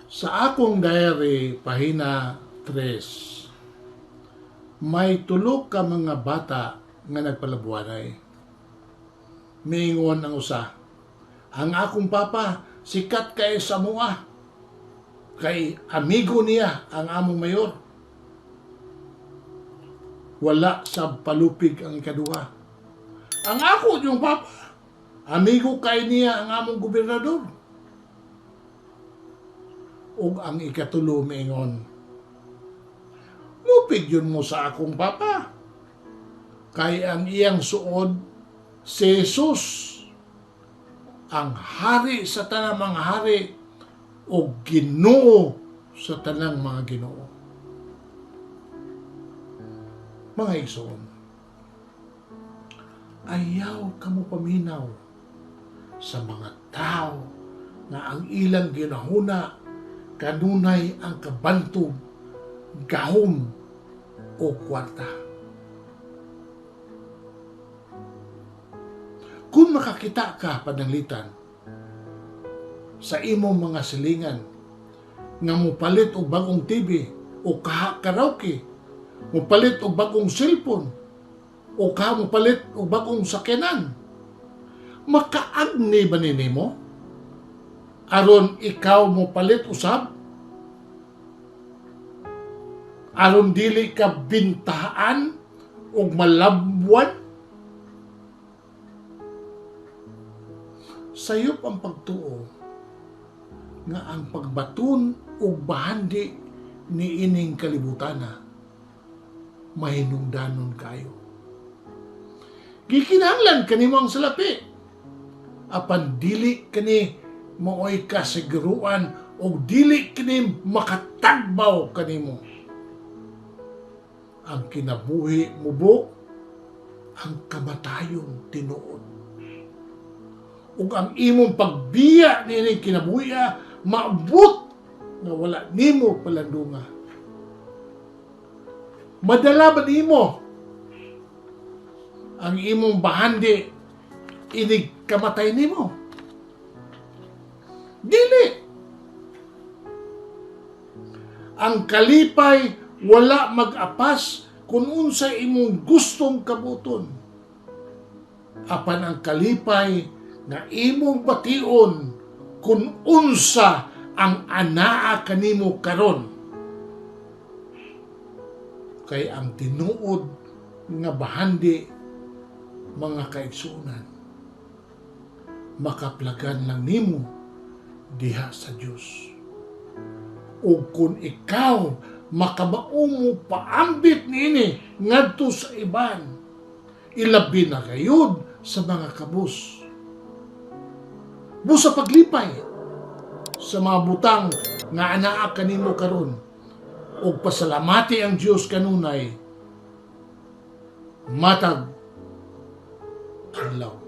Sa akong diary, pahina 3, may tulo ka mga bata nga nagpalabuanay. Miingon ang usa, ang akong papa, sikat kay sa mua. Kay amigo niya ang among mayor. Wala sa palupig ang ikaduha. Ang ako yung papa, amigo kay niya ang among gobernador. Ug ang ikatulo miingon, lupig yun mo sa akong papa. Kay ang iyang suod, si Jesus, ang hari sa tanang mga hari, o Ginoo sa tanang mga Ginoo. Mga igsoon, ayaw kamo paminaw sa mga tao na ang ilang ginahuna kanunay ang kabantog, gahom o kwarta. Kung makakita ka pananglitan sa imong mga silingan nga mupalit og bagong TV o karaoke, mupalit og bagong cellphone o mupalit og bagong sakyanan, makaagni ba nimo aron ikaw mupalit usab? Aron dili ka bintahan og malabwan? Sayop ang pagtuo nga ang pagbaton ug bahandi ni ining kalibutana mahinungdanon kayo. Gikinahanglan kanimo ang salapi, apan dili kani maoy kasiguruan o dili kini makatagbaw kanimo. Ang kinabuhi mubo, ang kamatayon tinuod. Ug ang imong pagbiya nini kinabuhi maabot nga wala nimo palandunga. Madala ba nimo ang imong bahandi inig kamatay nimo? Dili. Ang kalipay wala mag-apas kung unsay imong gustong kabuton. Apan ang kalipay nga imong bation kung unsa ang anaa kanimo karon. Kay ang tinuod nga bahandi, mga kaigsuunan, makaplagan lang nimo diha sa Dios. O kung ikaw makabaong mo paambit niini ngadto sa iban, ilabi na gayud sa mga kabus. Busa paglipay sa mga butang nga anaa kanimo karon, ug pasalamati ang Dios kanunay matag adlaw.